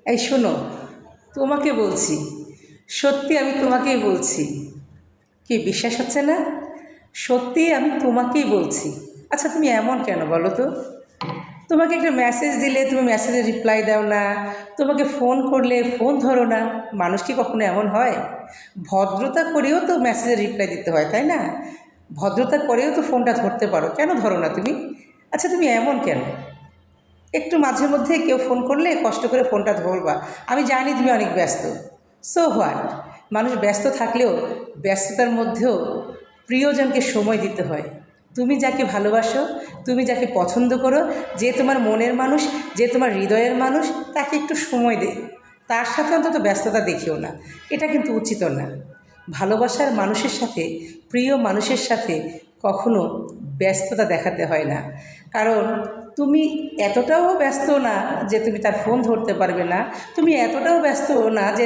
এই শোনো, তোমাকে বলছি, সত্যি আমি তোমাকেই বলছি। কি বিশ্বাস হচ্ছে না? সত্যি আমি তোমাকেই বলছি। আচ্ছা তুমি এমন কেন বলো তো? তোমাকে একটা মেসেজ দিলে তুমি মেসেজের রিপ্লাই দাও না, তোমাকে ফোন করলে ফোন ধরো না। মানুষ কি কখনো এমন হয়? ভদ্রতা করেও তো মেসেজের রিপ্লাই দিতে হয়, তাই না? ভদ্রতা করেও তো ফোনটা ধরতে পারো, কেন ধরো না তুমি? আচ্ছা তুমি এমন কেন? একটু মাঝে মধ্যে কেউ ফোন করলে কষ্ট করে ফোনটা ধরবা। আমি জানি তুমি অনেক ব্যস্ত, সো হোয়াট। মানুষ ব্যস্ত থাকলেও ব্যস্ততার মধ্যেও প্রিয়জনকে সময় দিতে হয়। তুমি যাকে ভালোবাসো, তুমি যাকে পছন্দ করো, যে তোমার মনের মানুষ, যে তোমার হৃদয়ের মানুষ, তাকে একটু সময় দে। তার সাথে অন্তত ব্যস্ততা দেখিও না, এটা কিন্তু উচিত না। ভালোবাসার মানুষের সাথে, প্রিয় মানুষের সাথে কখনো ব্যস্ততা দেখাতে হয় না। কারণ তুমি এতটাও ব্যস্ত না যে তুমি তার ফোন ধরতে পারবে না, তুমি এতটাও ব্যস্ত না যে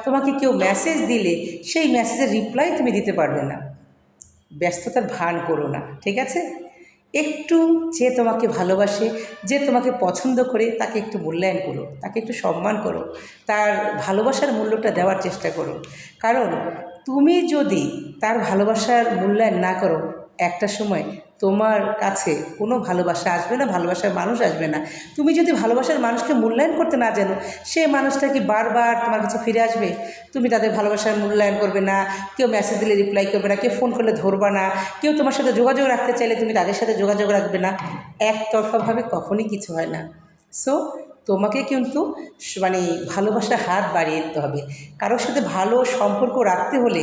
তোমাকে কেউ মেসেজ দিলে সেই মেসেজের রিপ্লাই তুমি দিতে পারবে না। ব্যস্ততার ভান করো না, ঠিক আছে? একটু যে তোমাকে ভালোবাসে, যে তোমাকে পছন্দ করে, তাকে একটু মূল্যায়ন করো, তাকে একটু সম্মান করো, তার ভালোবাসার মূল্যটা দেওয়ার চেষ্টা করো। কারণ তুমি যদি তার ভালোবাসার মূল্যায়ন না করো, একটা সময় তোমার কাছে কোনো ভালোবাসা আসবে না, ভালোবাসার মানুষ আসবে না। তুমি যদি ভালোবাসার মানুষকে মূল্যায়ন করতে না জানো, সে মানুষটা কি বারবার তোমার কাছে ফিরে আসবে? তুমি তাদের ভালোবাসার মূল্যায়ন করবে না, কেউ মেসেজ দিলে রিপ্লাই করবে না, কেউ ফোন করলে ধরবা না, কেউ তোমার সাথে যোগাযোগ রাখতে চাইলে তুমি তাদের সাথে যোগাযোগ রাখবে না। একতরফাভাবে কখনই কিছু হয় না। সো তোমাকে কিন্তু মানে ভালোবাসার হাত বাড়িয়ে দিতে হবে। কারোর সাথে ভালো সম্পর্ক রাখতে হলে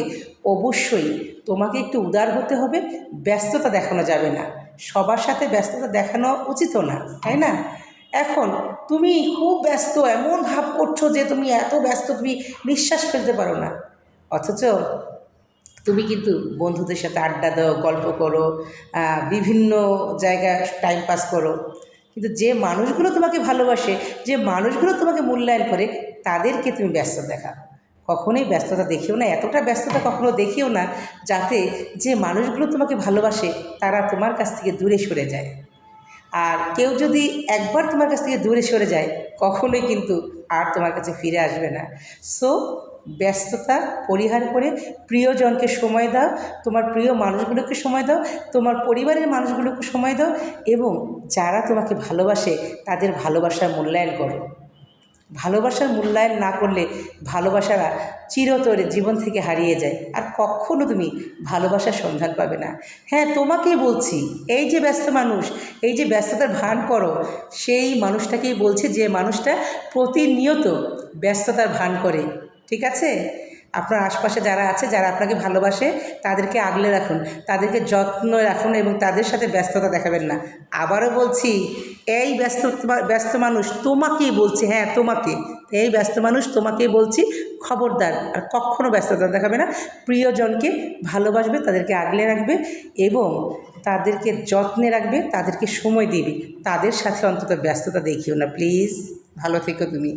অবশ্যই তোমাকে একটু উদার হতে হবে, ব্যস্ততা দেখানো যাবে না। সবার সাথে ব্যস্ততা দেখানো উচিতও না, তাই না? এখন তুমি খুব ব্যস্ত, এমন ভাব করছো যে তুমি এত ব্যস্ত তুমি নিঃশ্বাস ফেলতে পারো না, অথচ তুমি কিন্তু বন্ধুদের সাথে আড্ডা দাও, গল্প করো, বিভিন্ন জায়গায় টাইম পাস করো। কিন্তু যে মানুষগুলো তোমাকে ভালোবাসে, যে মানুষগুলো তোমাকে মূল্যায়ন করে, তাদেরকে তুমি ব্যস্ত দেখাও। কখনোই ব্যস্ততা দেখিও না, এতটা ব্যস্ততা কখনো দেখিও না যাতে যে মানুষগুলো তোমাকে ভালোবাসে তারা তোমার কাছ থেকে দূরে সরে যায়। আর কেউ যদি একবার তোমার কাছ থেকে দূরে সরে যায়, কখনোই কিন্তু আর তোমার কাছে ফিরে আসবে না। সো ব্যস্ততা পরিহার করে প্রিয়জনকে সময় দাও, তোমার প্রিয় মানুষগুলোকে সময় দাও, তোমার পরিবারের মানুষগুলোকে সময় দাও, এবং যারা তোমাকে ভালোবাসে তাদের ভালোবাসার মূল্যায়ন করো। ভালোবাসার মূল্যায়ন না করলে ভালোবাসারা চিরতরে জীবন থেকে হারিয়ে যায়, আর কখনো তুমি ভালোবাসার সন্ধান পাবে না। হ্যাঁ, তোমাকেই বলছি, এই যে ব্যস্ত মানুষ, এই যে ব্যস্ততার ভান করো, সেই মানুষটাকেই বলছি যে মানুষটা প্রতিনিয়ত ব্যস্ততার ভান করে, ঠিক আছে? আপনার আশপাশে যারা আছে, যারা আপনাকে ভালোবাসে, তাদেরকে আগলে রাখুন, তাদেরকে যত্ন রাখুন এবং তাদের সাথে ব্যস্ততা দেখাবেন না। আবারও বলছি, এই ব্যস্ত মানুষ তোমাকেই বলছি, হ্যাঁ তোমাকে, এই ব্যস্ত মানুষ তোমাকেই বলছি, খবরদার আর কখনো ব্যস্ততা দেখাবে না। প্রিয়জনকে ভালোবাসবে, তাদেরকে আগলে রাখবে এবং তাদেরকে যত্নে রাখবে, তাদেরকে সময় দিবে। তাদের সাথে অন্তত ব্যস্ততা দেখিও না, প্লিজ। ভালো থেকো তুমি।